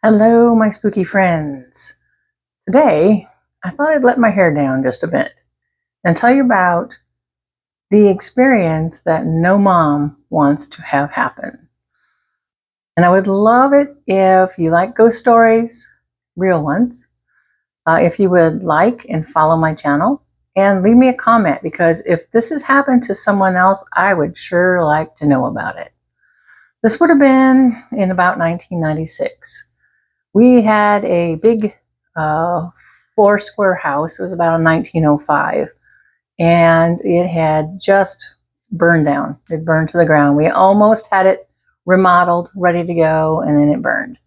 Hello, my spooky friends. Today, I thought I'd let my hair down just a bit and tell you about the experience that no mom wants to have happen. And I would love it if you like ghost stories, real ones, if you would like and follow my channel and leave me a comment, because if this has happened to someone else, I would sure like to know about it. This would have been in about 1996. We had a big uh, four square house. It was about 1905, and it had just burned down. It burned to the ground. We almost had it remodeled, ready to go, and then it burned.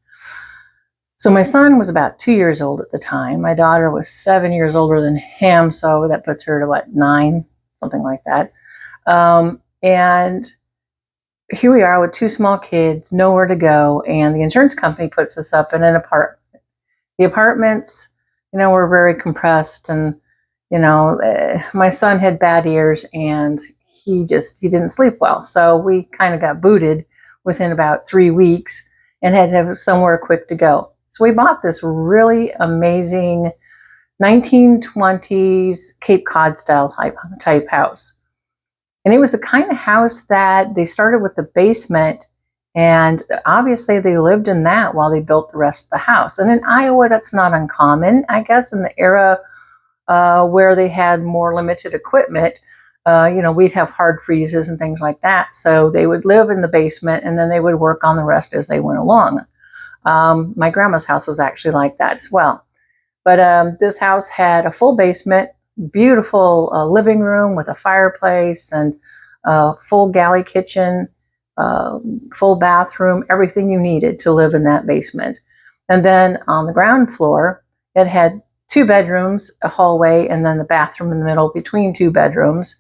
So my son was about 2 years old at the time. My daughter was 7 years older than him, so that puts her to what, 9, something like that. And here we are with two small kids, nowhere to go, and the insurance company puts us up in an apartment. The apartments, were very compressed, and my son had bad ears, and he didn't sleep well. So we kind of got booted within about 3 weeks and had to have somewhere quick to go. So we bought this really amazing 1920s Cape Cod style type house. And it was the kind of house that they started with the basement, and obviously they lived in that while they built the rest of the house. And in Iowa, that's not uncommon. I guess in the era where they had more limited equipment, we'd have hard freezes and things like that. So they would live in the basement, and then they would work on the rest as they went along. My grandma's house was actually like that as well. But this house had a full basement, beautiful living room with a fireplace, and full galley kitchen, full bathroom, everything you needed to live in that basement. And then on the ground floor, it had 2 bedrooms, a hallway, and then the bathroom in the middle between 2 bedrooms,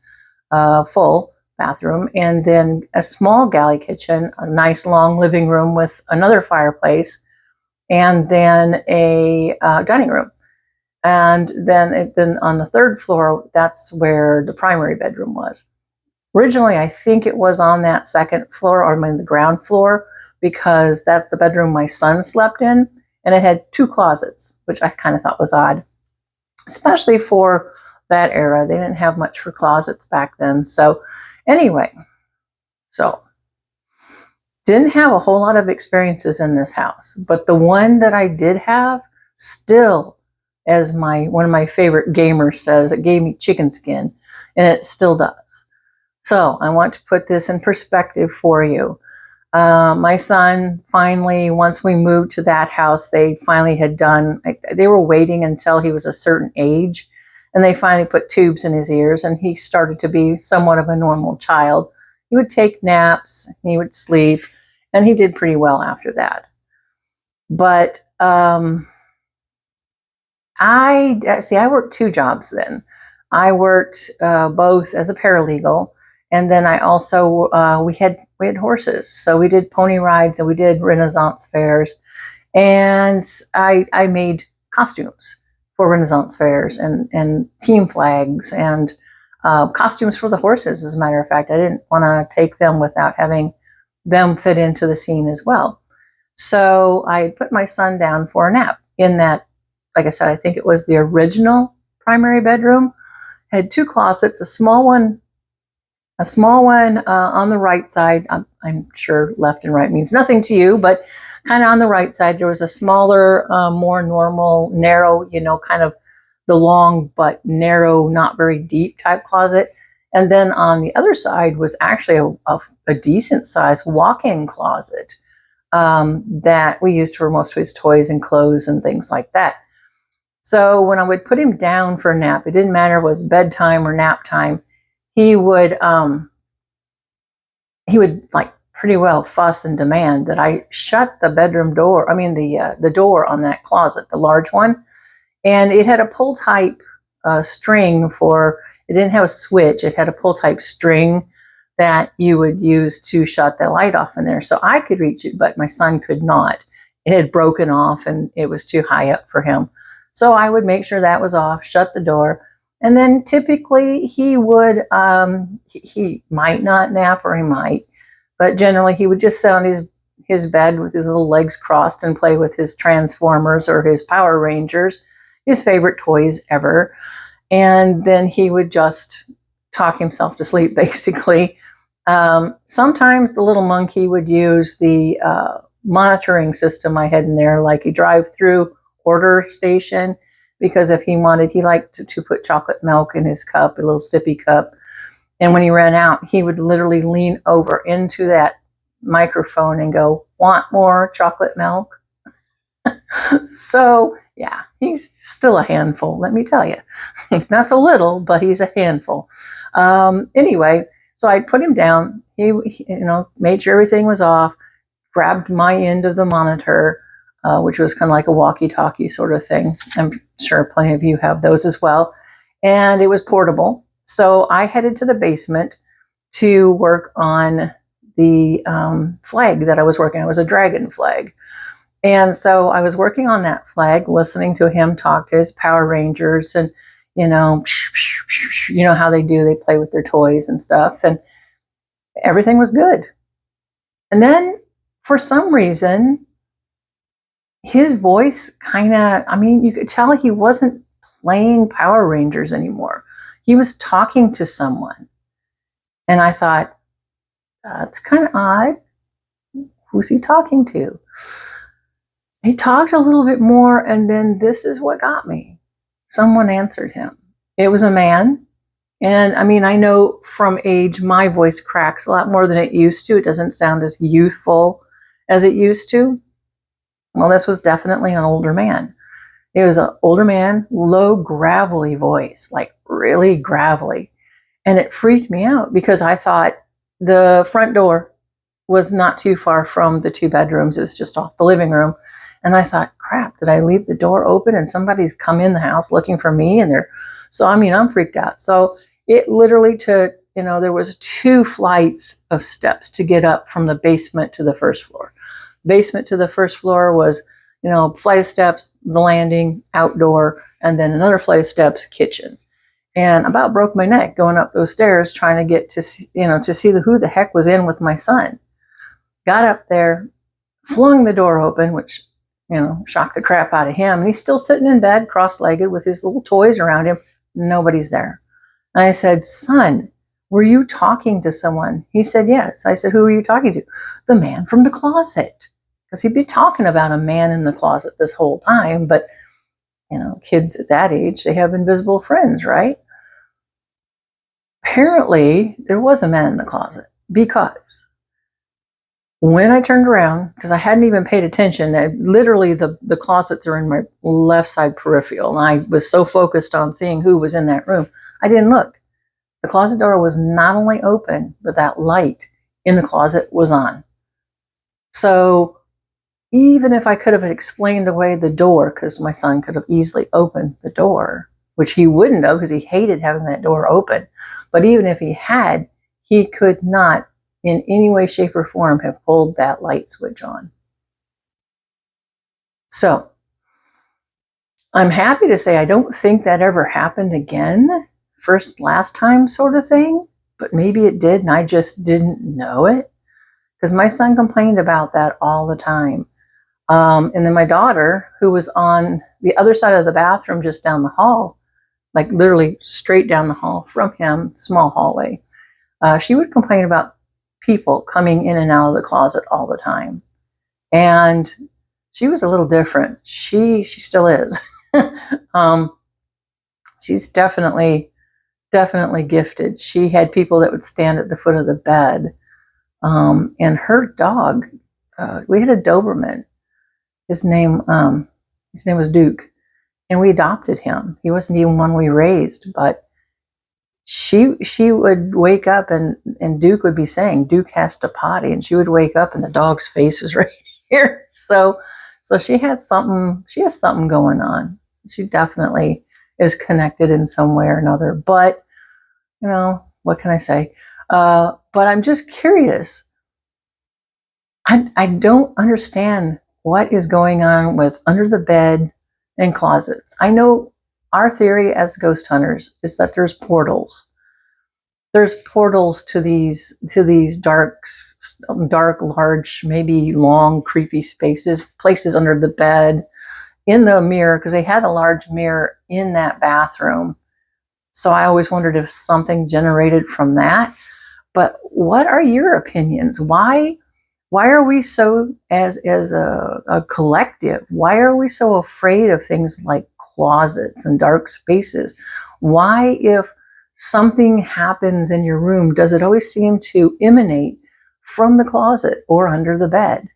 full bathroom, and then a small galley kitchen, a nice long living room with another fireplace, and then a dining room. And then on the 3rd floor, that's where the primary bedroom was. Originally, I think it was on that 2nd floor, or the ground floor, because that's the bedroom my son slept in, and it had 2 closets, which I kind of thought was odd, especially for that era. They didn't have much for closets back then. So anyway, didn't have a whole lot of experiences in this house, but the one that I did have, still, as one of my favorite gamers says, it gave me chicken skin, and it still does. So I want to put this in perspective for you. My son finally, once we moved to that house, they finally had they were waiting until he was a certain age, and they finally put tubes in his ears, and he started to be somewhat of a normal child. He would take naps, he would sleep, and he did pretty well after that. But I worked 2 jobs then. I worked both as a paralegal, and then I also we had horses, so we did pony rides and we did Renaissance fairs, and I made costumes for Renaissance fairs and team flags and costumes for the horses. As a matter of fact, I didn't want to take them without having them fit into the scene as well. So I put my son down for a nap in that. Like I said, I think it was the original primary bedroom. It had 2 closets, a small one on the right side. I'm sure left and right means nothing to you, but kind of on the right side, there was a smaller, more normal, narrow, kind of the long but narrow, not very deep type closet. And then on the other side was actually a decent sized walk-in closet that we used for most of his toys and clothes and things like that. So when I would put him down for a nap, it didn't matter if it was bedtime or nap time, he would like pretty well fuss and demand that I shut the bedroom door. I mean the door on that closet, the large one, and it had a pull type string for. It didn't have a switch. It had a pull type string that you would use to shut the light off in there. So I could reach it, but my son could not. It had broken off, and it was too high up for him. So I would make sure that was off, shut the door, and then typically he would, he might not nap, or he might, but generally he would just sit on his bed with his little legs crossed and play with his Transformers or his Power Rangers, his favorite toys ever. And then he would just talk himself to sleep, basically. Sometimes the little monkey would use the monitoring system I had in there, like a drive-through order station, because if he wanted, he liked to put chocolate milk in his cup, a little sippy cup. And when he ran out, he would literally lean over into that microphone and go, "Want more chocolate milk?" So, yeah, he's still a handful, let me tell you. He's not so little, but he's a handful. Anyway, so I put him down. He made sure everything was off, grabbed my end of the monitor, which was kind of like a walkie-talkie sort of thing. I'm sure plenty of you have those as well. And it was portable. So I headed to the basement to work on the flag that I was working on. It was a dragon flag. And so I was working on that flag, listening to him talk to his Power Rangers, and you know how they do, they play with their toys and stuff, and everything was good. And then for some reason, his voice you could tell he wasn't playing Power Rangers anymore. He was talking to someone. And I thought, that's kind of odd. Who's he talking to? He talked a little bit more, and then this is what got me. Someone answered him. It was a man. And I know from age, my voice cracks a lot more than it used to. It doesn't sound as youthful as it used to. Well, this was definitely an older man. It was an older man, low, gravelly voice, like really gravelly. And it freaked me out because I thought the front door was not too far from the 2 bedrooms. It was just off the living room. And I thought, crap, did I leave the door open and somebody's come in the house looking for me? And I'm freaked out. So it literally took, there was 2 flights of steps to get up from the basement to the first floor. Basement to the first floor was, flight of steps, the landing, outdoor, and then another flight of steps, kitchen. And about broke my neck going up those stairs trying to get to see, who the heck was in with my son. Got up there, flung the door open, which, shocked the crap out of him. And he's still sitting in bed, cross-legged with his little toys around him. Nobody's there. And I said, "Son, were you talking to someone?" He said, "Yes." I said, "Who were you talking to?" "The man from the closet." Because he'd be talking about a man in the closet this whole time. But, kids at that age, they have invisible friends, right? Apparently, there was a man in the closet, because when I turned around, because I hadn't even paid attention, literally the closets are in my left side peripheral, and I was so focused on seeing who was in that room, I didn't look. The closet door was not only open, but that light in the closet was on. So even if I could have explained away the door, because my son could have easily opened the door, which he wouldn't have because he hated having that door open. But even if he had, he could not in any way, shape, or form have pulled that light switch on. So I'm happy to say I don't think that ever happened again. Last time sort of thing, but maybe it did and I just didn't know it, because my son complained about that all the time. And then my daughter, who was on the other side of the bathroom just down the hall, like literally straight down the hall from him, small hallway, she would complain about people coming in and out of the closet all the time. And she was a little different. She still is. She's definitely gifted. She had people that would stand at the foot of the bed. And her dog, we had a Doberman. His name was Duke, and we adopted him. He wasn't even one we raised, but she would wake up and Duke would be saying, "Duke has to potty," and she would wake up and the dog's face was right here. So she has something going on. She definitely is connected in some way or another. But what can I say? But I'm just curious. I don't understand what is going on with under the bed and closets. I know our theory as ghost hunters is that there's portals. there's portals to these dark, large, maybe long, creepy spaces, places under the bed, in the mirror, because they had a large mirror in that bathroom. So I always wondered if something generated from that. But what are your opinions? Why are we so, as a collective, why are we so afraid of things like closets and dark spaces? Why, if something happens in your room, does it always seem to emanate from the closet or under the bed?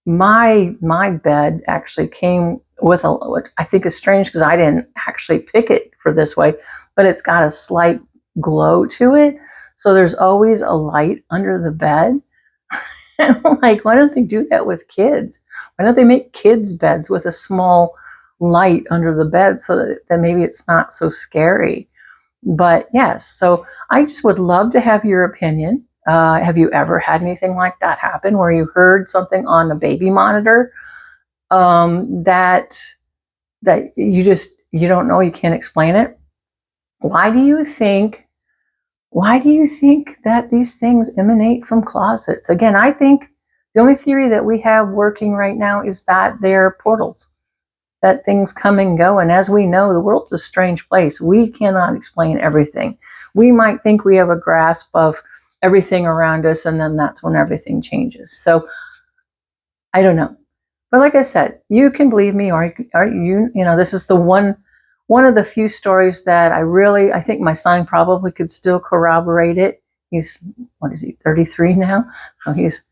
My bed actually came with what I think is strange, because I didn't actually pick it for this way, but it's got a slight glow to it. So there's always a light under the bed. And I'm like, why don't they do that with kids? Why don't they make kids' beds with a small light under the bed, so that then maybe it's not so scary? But yes, so I just would love to have your opinion. Have you ever had anything like that happen, where you heard something on a baby monitor, that you don't know, you can't explain it? Why do you think that these things emanate from closets? Again, I think the only theory that we have working right now is that they're portals, that things come and go. And as we know, the world's a strange place. We cannot explain everything. We might think we have a grasp of everything around us, and then that's when everything changes. So I don't know. But like I said, you can believe me, or you know, this is the one of the few stories that I think my son probably could still corroborate it. He's, what is he, 33 now? So he's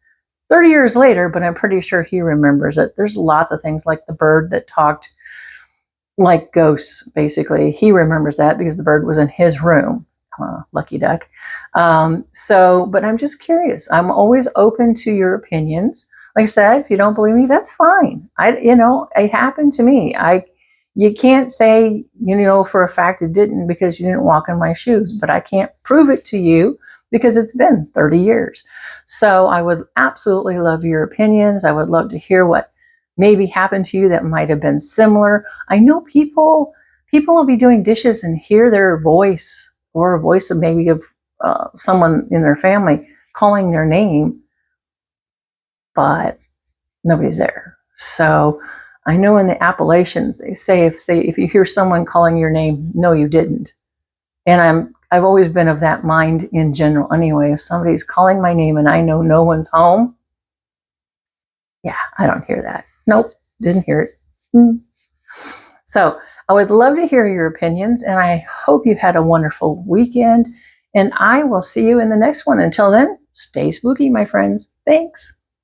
30 years later, but I'm pretty sure he remembers it. There's lots of things like the bird that talked like ghosts, basically. He remembers that because the bird was in his room. Lucky duck. But I'm just curious. I'm always open to your opinions. Like I said, if you don't believe me, that's fine. It happened to me. You can't say, for a fact it didn't, because you didn't walk in my shoes, but I can't prove it to you because it's been 30 years. So I would absolutely love your opinions. I would love to hear what maybe happened to you that might have been similar. I know people will be doing dishes and hear their voice, or a voice of maybe of someone in their family calling their name, but nobody's there. So I know in the Appalachians, they say if you hear someone calling your name, no, you didn't. And I've always been of that mind in general anyway. If somebody's calling my name and I know no one's home, yeah, I don't hear that. Nope, didn't hear it. So I would love to hear your opinions, and I hope you had a wonderful weekend, and I will see you in the next one. Until then, stay spooky, my friends. Thanks.